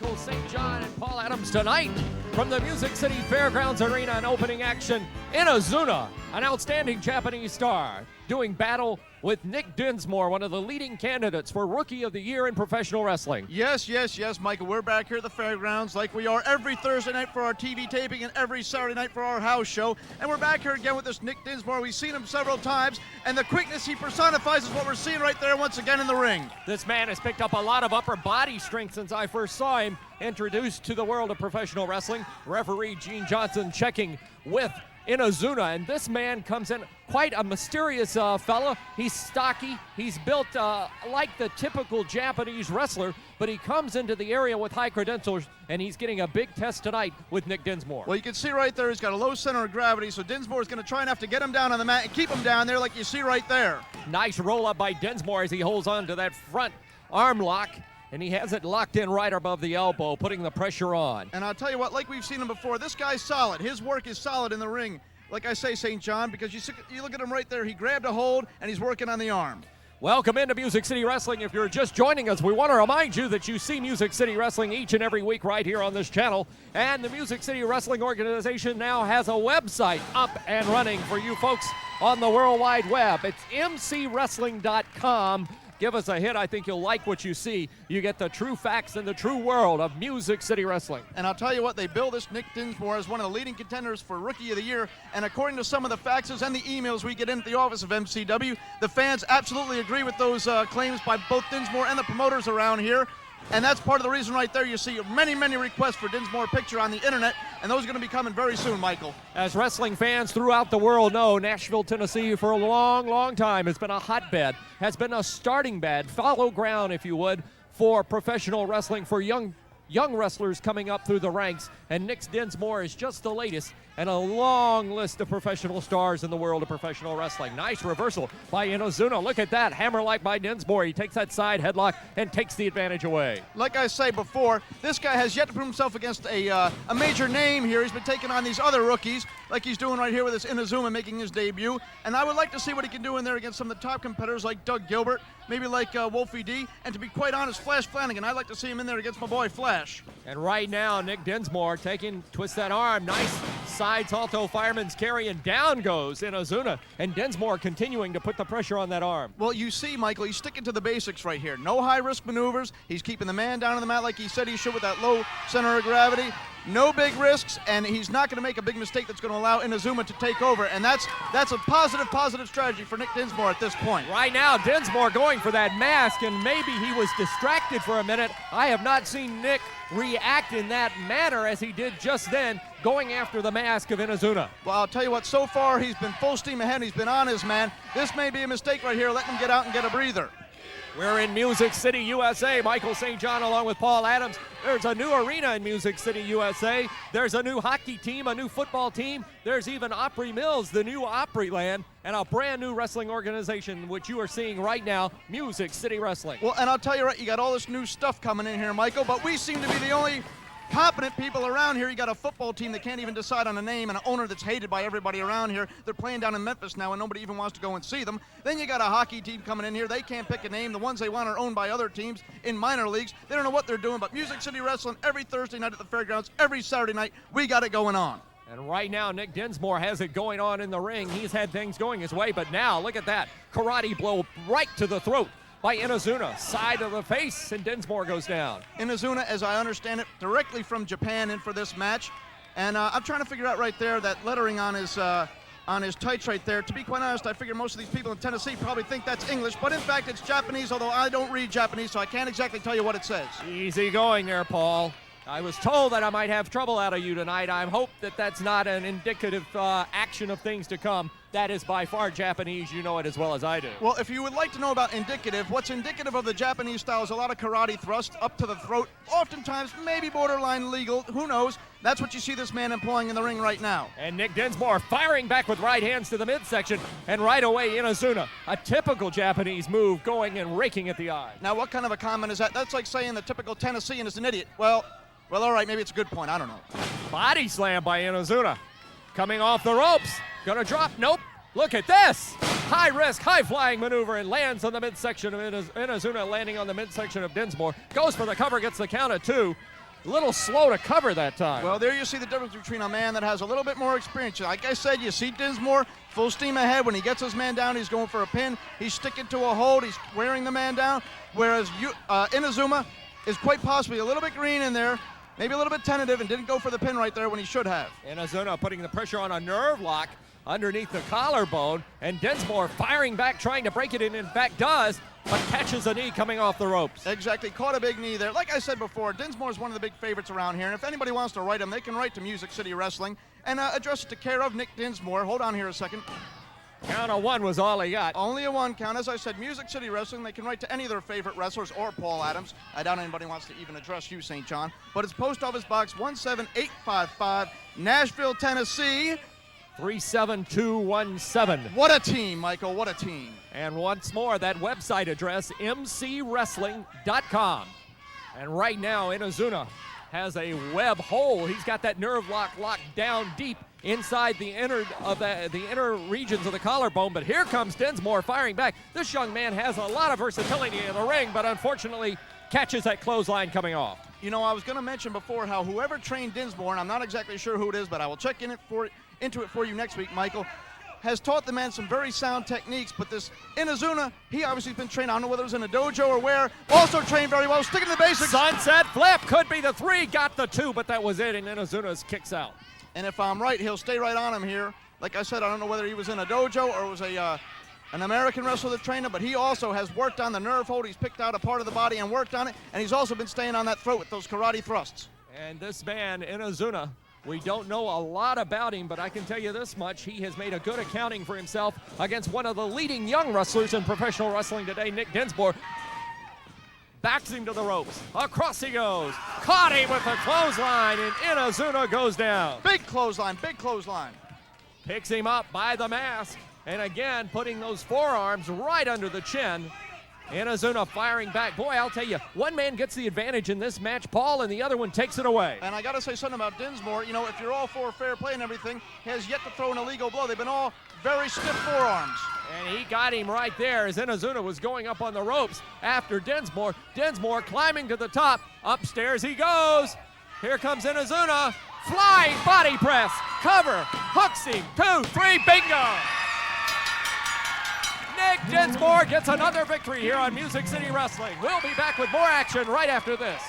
St. John and Paul Adams tonight from the Music City Fairgrounds Arena in opening action. Inazuma, an outstanding Japanese star, doing battle with Nick Dinsmore, one of the leading candidates for Rookie of the Year in professional wrestling. Yes, Michael. We're back here at the fairgrounds like we are every Thursday night for our TV taping and every Saturday night for our house show. And we're back here again with this Nick Dinsmore. We've seen him several times, and the quickness he personifies is what we're seeing right there once again in the ring. This man has picked up a lot of upper body strength since I first saw him introduced to the world of professional wrestling. Referee Gene Johnson checking with Inazuma, and this man comes in quite a mysterious fella. He's stocky, he's built like the typical Japanese wrestler, but he comes into the area with high credentials, and he's getting a big test tonight with Nick Dinsmore. Well, you can see right there he's got a low center of gravity, so Dinsmore is going to try and have to get him down on the mat and keep him down there like you see right there. Nice roll up by Dinsmore as he holds on to that front arm lock, and he has it locked in right above the elbow, putting the pressure on. And I'll tell you what, like we've seen him before, this guy's solid. His work is solid in the ring. Like I say, St. John, because you look at him right there, he grabbed a hold, and he's working on the arm. Welcome into Music City Wrestling. If you're just joining us, we want to remind you that you see Music City Wrestling each and every week right here on this channel. And the Music City Wrestling organization now has a website up and running for you folks on the World Wide Web. It's mcwrestling.com. Give us a hit. I think you'll like what you see. You get the true facts and the true world of Music City Wrestling. And I'll tell you what, they bill this Nick Dinsmore as one of the leading contenders for Rookie of the Year. And according to some of the faxes and the emails we get in at the office of MCW, the fans absolutely agree with those claims by both Dinsmore and the promoters around here. And that's part of the reason right there. You see many, many requests for Dinsmore picture on the internet, and those are going to be coming very soon, Michael. As wrestling fans throughout the world know, Nashville, Tennessee, for a long, long time has been a hotbed, has been a starting bed, fallow ground, if you would, for professional wrestling, for young wrestlers coming up through the ranks. And Nick Dinsmore is just the latest and a long list of professional stars in the world of professional wrestling. Nice reversal by Inazuma. Look at that, hammer-like by Dinsmore. He takes that side headlock and takes the advantage away. Like I say before, this guy has yet to prove himself against a major name here. He's been taking on these other rookies, like he's doing right here with this Inazuma making his debut. And I would like to see what he can do in there against some of the top competitors like Doug Gilbert, maybe like Wolfie D, and to be quite honest, Flash Flanagan. I'd like to see him in there against my boy Flash. And right now, Nick Dinsmore twists that arm. Nice side salto fireman's carry, and down goes Inazuma. And Dinsmore continuing to put the pressure on that arm. Well, you see, Michael, he's sticking to the basics right here. No high-risk maneuvers. He's keeping the man down on the mat like he said he should with that low center of gravity. No big risks, and he's not going to make a big mistake that's going to allow Inazuma to take over. And that's a positive strategy for Nick Dinsmore at this point. Right now, Dinsmore going for that mask, and maybe he was distracted for a minute. I have not seen Nick react in that manner as he did just then, going after the mask of Inazuma. Well, I'll tell you what, so far he's been full steam ahead. He's been on his man. This may be a mistake right here, letting him get out and get a breather. We're in Music City, USA. Michael St. John along with Paul Adams. There's a new arena in Music City, USA. There's a new hockey team, a new football team. There's even Opry Mills, the new Opryland, and a brand new wrestling organization, which you are seeing right now, Music City Wrestling. Well, and I'll tell you right, you got all this new stuff coming in here, Michael, but we seem to be the only competent people around here. You got a football team that can't even decide on a name, and an owner that's hated by everybody around here. They're playing down in Memphis now, and nobody even wants to go and see them. Then you got a hockey team coming in here. They can't pick a name. The ones they want are owned by other teams in minor leagues. They don't know what they're doing, but Music City Wrestling every Thursday night at the fairgrounds, every Saturday night, we got it going on. And right now, Nick Dinsmore has it going on in the ring. He's had things going his way, but now, look at that. Karate blow right to the throat by Inazuma, side of the face, and Dinsmore goes down. Inazuma, as I understand it, directly from Japan in for this match. And I'm trying to figure out right there that lettering on his tights right there. To be quite honest, I figure most of these people in Tennessee probably think that's English, but in fact it's Japanese, although I don't read Japanese, so I can't exactly tell you what it says. Easy going there, Paul. I was told that I might have trouble out of you tonight. I hope that that's not an indicative action of things to come. That is by far Japanese. You know it as well as I do. Well, if you would like to know about indicative, what's indicative of the Japanese style is a lot of karate thrust up to the throat, oftentimes maybe borderline legal, who knows. That's what you see this man employing in the ring right now. And Nick Dinsmore firing back with right hands to the midsection, and right away Inazuma, a typical Japanese move, going and raking at the eye. Now, what kind of a comment is that? That's like saying the typical Tennessean is an idiot. Well, all right, maybe it's a good point. I don't know. Body slam by Inazuma. Coming off the ropes. Gonna drop. Nope. Look at this. High risk, high flying maneuver, and lands on the midsection of Inazuma, landing on the midsection of Dinsmore. Goes for the cover, gets the count at 2. a little slow to cover that time. Well, there you see the difference between a man that has a little bit more experience. Like I said, you see Dinsmore full steam ahead. When he gets his man down, he's going for a pin. He's sticking to a hold. He's wearing the man down. Whereas Inazuma is quite possibly a little bit green in there, maybe a little bit tentative, and didn't go for the pin right there when he should have. Inazuma putting the pressure on a nerve lock underneath the collarbone, and Dinsmore firing back, trying to break it, and in fact does, but catches a knee coming off the ropes. Exactly, caught a big knee there. Like I said before, Dinsmore is one of the big favorites around here, and if anybody wants to write him, they can write to Music City Wrestling and address it to care of Nick Dinsmore. Hold on here a second. Count of one was all he got. Only a one count. As I said, Music City Wrestling, they can write to any of their favorite wrestlers or Paul Adams. I doubt anybody wants to even address you, St. John. But it's Post Office Box 17855, Nashville, Tennessee. 37217. What a team, Michael, what a team. And once more, that website address, mcwrestling.com. And right now, Inazuma has a web hole. He's got that nerve lock locked down deep inside the inner regions of the collarbone. But here comes Dinsmore firing back. This young man has a lot of versatility in the ring, but unfortunately catches that clothesline coming off. You know, I was going to mention before how whoever trained Dinsmore, and I'm not exactly sure who it is, but I will check into it for you next week, Michael, has taught the man some very sound techniques. But this Inazuma, he obviously has been trained, I don't know whether it was in a dojo or where, also trained very well, sticking to the basics. Sunset flip, could be the 3, got the 2, but that was it, and Inazuma's kicks out. And if I'm right, he'll stay right on him here. Like I said, I don't know whether he was in a dojo or it was an American wrestler that trained him, but he also has worked on the nerve hold. He's picked out a part of the body and worked on it, and he's also been staying on that throat with those karate thrusts. And this man, Inazuma, we don't know a lot about him, but I can tell you this much. He has made a good accounting for himself against one of the leading young wrestlers in professional wrestling today, Nick Dinsmore. Backs him to the ropes. Across he goes. Caught him with a clothesline, and Inazuma goes down. Big clothesline, big clothesline. Picks him up by the mask, and again putting those forearms right under the chin. Inazuma firing back. Boy, I'll tell you, one man gets the advantage in this match, Paul, and the other one takes it away. And I got to say something about Dinsmore. You know, if you're all for fair play and everything, he has yet to throw an illegal blow. They've been all very stiff forearms. And he got him right there as Inazuma was going up on the ropes after Dinsmore. Dinsmore climbing to the top. Upstairs he goes. Here comes Inazuma. Flying body press. Cover. Hooks him. 2, 3. Bingo. Nick Dinsmore gets another victory here on Music City Wrestling. We'll be back with more action right after this.